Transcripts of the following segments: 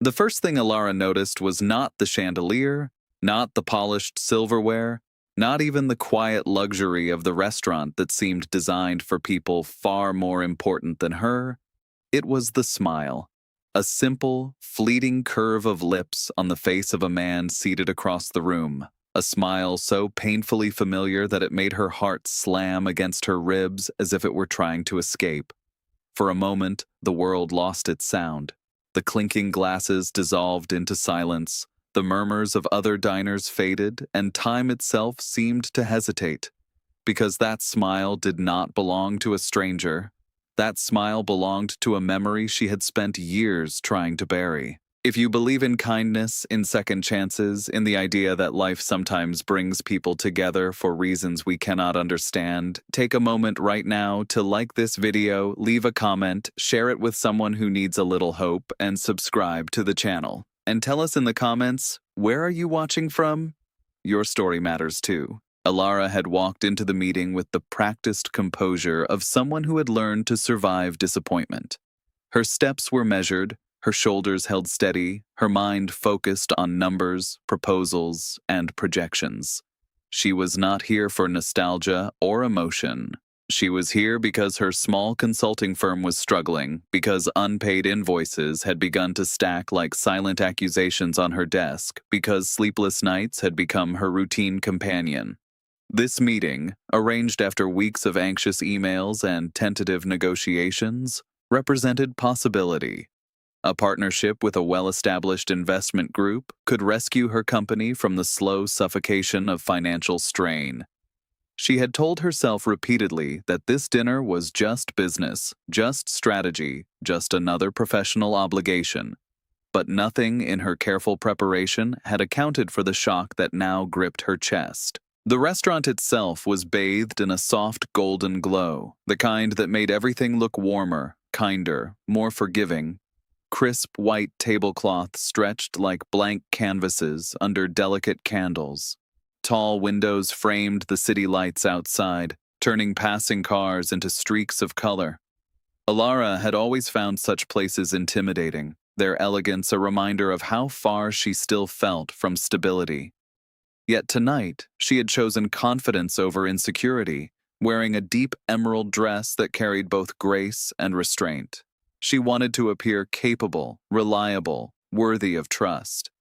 The first thing Alara noticed was not the chandelier, not the polished silverware, not even the quiet luxury of the restaurant that seemed designed for people far more important than her. It was the smile. A simple, fleeting curve of lips on the face of a man seated across the room. A smile so painfully familiar that it made her heart slam against her ribs as if it were trying to escape. For a moment, the world lost its sound. The clinking glasses dissolved into silence. The murmurs of other diners faded, and time itself seemed to hesitate. Because that smile did not belong to a stranger. That smile belonged to a memory she had spent years trying to bury. If you believe in kindness, in second chances, in the idea that life sometimes brings people together for reasons we cannot understand, take a moment right now to like this video, leave a comment, share it with someone who needs a little hope, and subscribe to the channel. And tell us in the comments, where are you watching from? Your story matters too. Alara had walked into the meeting with the practiced composure of someone who had learned to survive disappointment. Her steps were measured, her shoulders held steady, her mind focused on numbers, proposals, and projections. She was not here for nostalgia or emotion. She was here because her small consulting firm was struggling, because unpaid invoices had begun to stack like silent accusations on her desk, because sleepless nights had become her routine companion. This meeting, arranged after weeks of anxious emails and tentative negotiations, represented possibility. A partnership with a well-established investment group could rescue her company from the slow suffocation of financial strain. She had told herself repeatedly that this dinner was just business, just strategy, just another professional obligation. But nothing in her careful preparation had accounted for the shock that now gripped her chest. The restaurant itself was bathed in a soft golden glow, the kind that made everything look warmer, kinder, more forgiving. Crisp white tablecloth stretched like blank canvases under delicate candles. Tall windows framed the city lights outside, turning passing cars into streaks of color. Alara had always found such places intimidating, their elegance a reminder of how far she still felt from stability. Yet tonight, she had chosen confidence over insecurity, wearing a deep emerald dress that carried both grace and restraint. She wanted to appear capable, reliable, worthy of trust.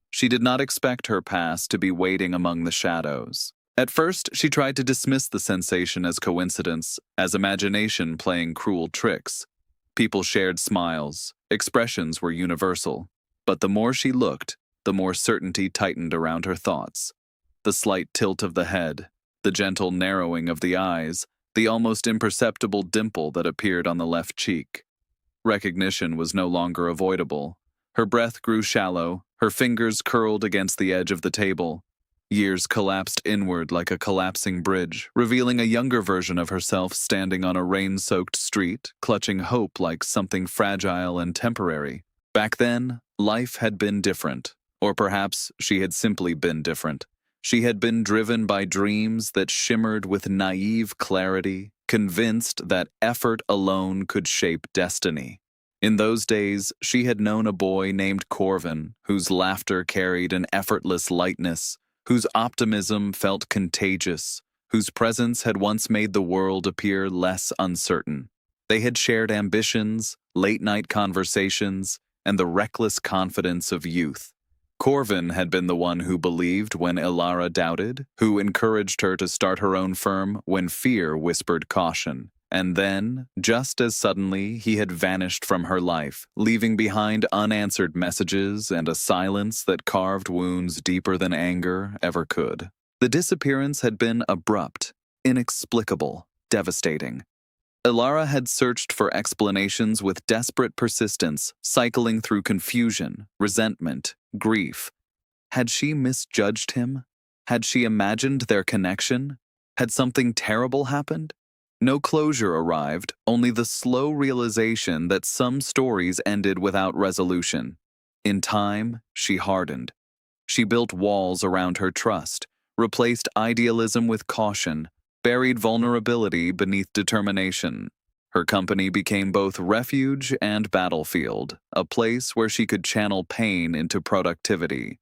She did not expect her past to be waiting among the shadows. At first, she tried to dismiss the sensation as coincidence, as imagination playing cruel tricks. People shared smiles, expressions were universal. But the more she looked, the more certainty tightened around her thoughts. The slight tilt of the head, the gentle narrowing of the eyes, the almost imperceptible dimple that appeared on the left cheek. Recognition was no longer avoidable. Her breath grew shallow, her fingers curled against the edge of the table. Years collapsed inward like a collapsing bridge, revealing a younger version of herself standing on a rain-soaked street, clutching hope like something fragile and temporary. Back then, life had been different, or perhaps she had simply been different. She had been driven by dreams that shimmered with naive clarity, convinced that effort alone could shape destiny. In those days, she had known a boy named Corvin, whose laughter carried an effortless lightness, whose optimism felt contagious, whose presence had once made the world appear less uncertain. They had shared ambitions, late-night conversations, and the reckless confidence of youth. Corvin had been the one who believed when Alara doubted, who encouraged her to start her own firm when fear whispered caution. And then, just as suddenly, he had vanished from her life, leaving behind unanswered messages and a silence that carved wounds deeper than anger ever could. The disappearance had been abrupt, inexplicable, devastating. Alara had searched for explanations with desperate persistence, cycling through confusion, resentment, grief. Had she misjudged him? Had she imagined their connection? Had something terrible happened? No closure arrived, only the slow realization that some stories ended without resolution. In time, she hardened. She built walls around her trust, replaced idealism with caution, buried vulnerability beneath determination. Her company became both refuge and battlefield, a place where she could channel pain into productivity.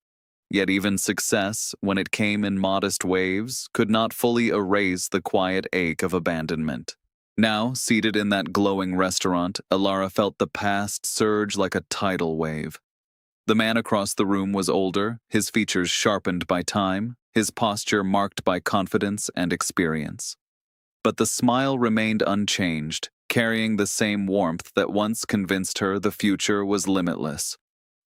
Yet even success, when it came in modest waves, could not fully erase the quiet ache of abandonment. Now, seated in that glowing restaurant, Ilara felt the past surge like a tidal wave. The man across the room was older, his features sharpened by time, his posture marked by confidence and experience. But the smile remained unchanged, carrying the same warmth that once convinced her the future was limitless.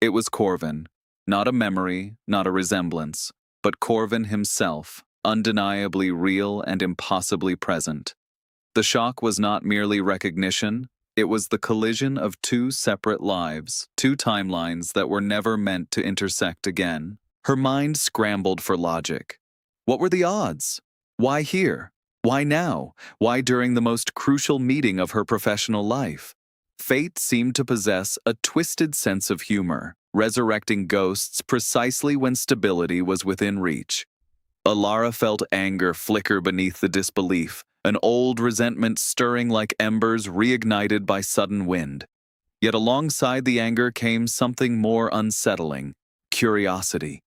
It was Corvin, not a memory, not a resemblance, but Corvin himself, undeniably real and impossibly present. The shock was not merely recognition, it was the collision of two separate lives, two timelines that were never meant to intersect again. Her mind scrambled for logic. What were the odds? Why here? Why now? Why during the most crucial meeting of her professional life? Fate seemed to possess a twisted sense of humor, resurrecting ghosts precisely when stability was within reach. Ilara felt anger flicker beneath the disbelief, an old resentment stirring like embers reignited by sudden wind. Yet alongside the anger came something more unsettling: curiosity.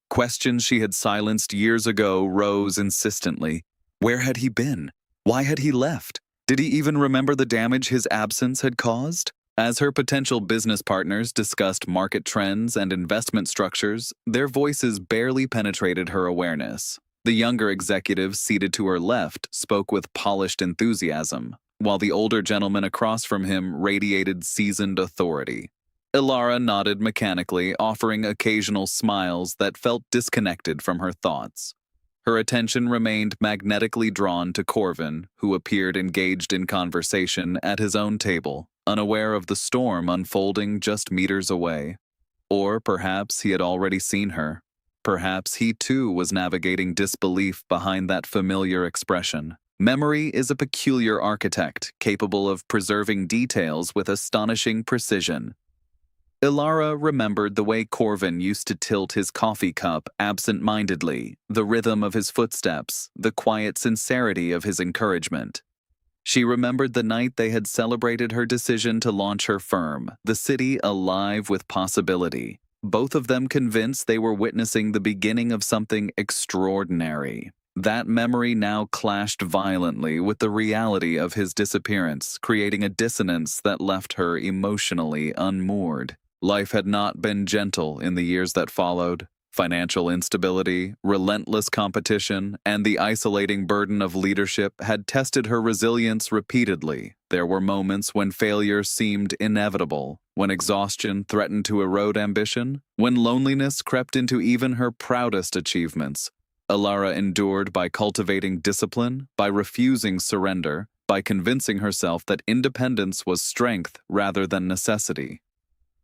Questions she had silenced years ago rose insistently. Where had he been? Why had he left? Did he even remember the damage his absence had caused? As her potential business partners discussed market trends and investment structures, their voices barely penetrated her awareness. The younger executive seated to her left spoke with polished enthusiasm, while the older gentleman across from him radiated seasoned authority. Ilara nodded mechanically, offering occasional smiles that felt disconnected from her thoughts. Her attention remained magnetically drawn to Corvin, who appeared engaged in conversation at his own table, unaware of the storm unfolding just meters away. Or perhaps he had already seen her. Perhaps he too was navigating disbelief behind that familiar expression. Memory is a peculiar architect, capable of preserving details with astonishing precision. Ilara remembered the way Corvin used to tilt his coffee cup absent-mindedly, the rhythm of his footsteps, the quiet sincerity of his encouragement. She remembered the night they had celebrated her decision to launch her firm, the city alive with possibility, both of them convinced they were witnessing the beginning of something extraordinary. That memory now clashed violently with the reality of his disappearance, creating a dissonance that left her emotionally unmoored. Life had not been gentle in the years that followed. Financial instability, relentless competition, and the isolating burden of leadership had tested her resilience repeatedly. There were moments when failure seemed inevitable, when exhaustion threatened to erode ambition, when loneliness crept into even her proudest achievements. Ilara endured by cultivating discipline, by refusing surrender, by convincing herself that independence was strength rather than necessity.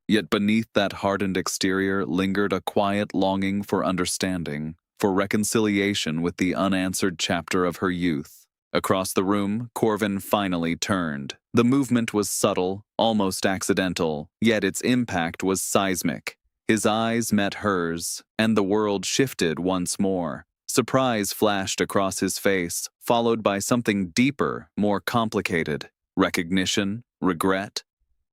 Yet beneath that hardened exterior lingered a quiet longing for understanding, for reconciliation with the unanswered chapter of her youth. Across the room, Corvin finally turned. The movement was subtle, almost accidental, yet its impact was seismic. His eyes met hers, and the world shifted once more. Surprise flashed across his face, followed by something deeper, more complicated: recognition, regret,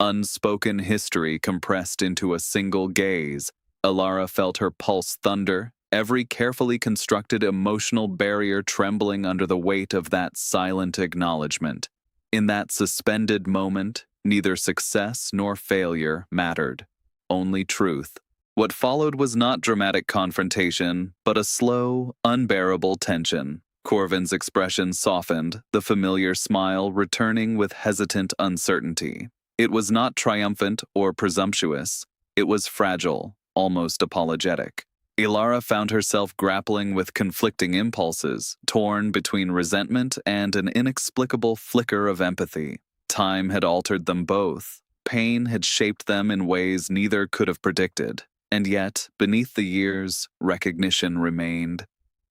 unspoken history compressed into a single gaze. Ilara felt her pulse thunder, every carefully constructed emotional barrier trembling under the weight of that silent acknowledgement. In that suspended moment, neither success nor failure mattered, only truth. What followed was not dramatic confrontation, but a slow, unbearable tension. Corvin's expression softened, the familiar smile returning with hesitant uncertainty. It was not triumphant or presumptuous. It was fragile, almost apologetic. Ilara found herself grappling with conflicting impulses, torn between resentment and an inexplicable flicker of empathy. Time had altered them both. Pain had shaped them in ways neither could have predicted. And yet, beneath the years, recognition remained.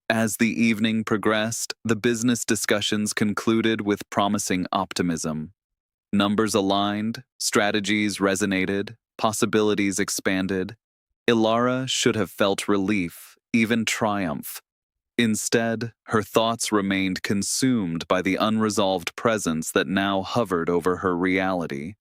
As the evening progressed, the business discussions concluded with promising optimism. Numbers aligned, strategies resonated, possibilities expanded. Ilara should have felt relief, even triumph. Instead, her thoughts remained consumed by the unresolved presence that now hovered over her reality.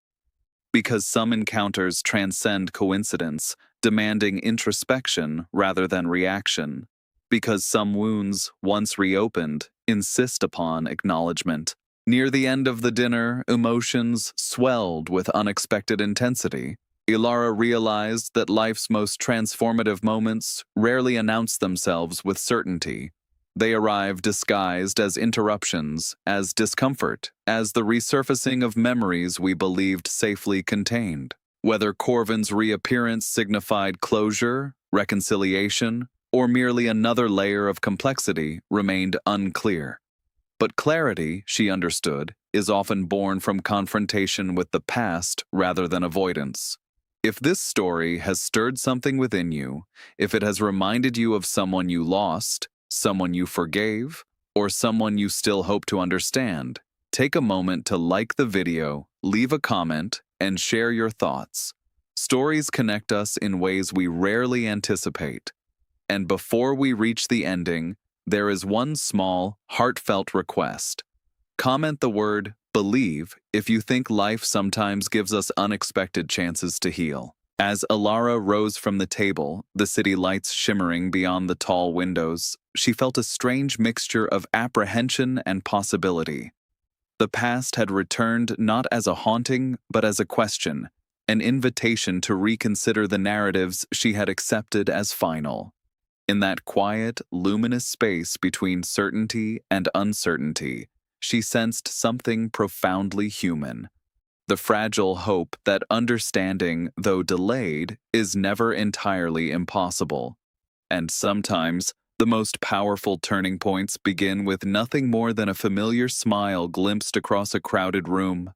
Because some encounters transcend coincidence, demanding introspection rather than reaction. Because some wounds, once reopened, insist upon acknowledgement. Near the end of the dinner, emotions swelled with unexpected intensity. Ilara realized that life's most transformative moments rarely announce themselves with certainty. They arrive disguised as interruptions, as discomfort, as the resurfacing of memories we believed safely contained. Whether Corvin's reappearance signified closure, reconciliation, or merely another layer of complexity remained unclear. But clarity, she understood, is often born from confrontation with the past rather than avoidance. If this story has stirred something within you, if it has reminded you of someone you lost, someone you forgave, or someone you still hope to understand, take a moment to like the video, leave a comment, and share your thoughts. Stories connect us in ways we rarely anticipate. And before we reach the ending, there is one small, heartfelt request. Comment the word believe if you think life sometimes gives us unexpected chances to heal. As Ilara rose from the table, the city lights shimmering beyond the tall windows, she felt a strange mixture of apprehension and possibility. The past had returned not as a haunting, but as a question, an invitation to reconsider the narratives she had accepted as final. In that quiet, luminous space between certainty and uncertainty, she sensed something profoundly human. The fragile hope that understanding, though delayed, is never entirely impossible. And sometimes, the most powerful turning points begin with nothing more than a familiar smile glimpsed across a crowded room,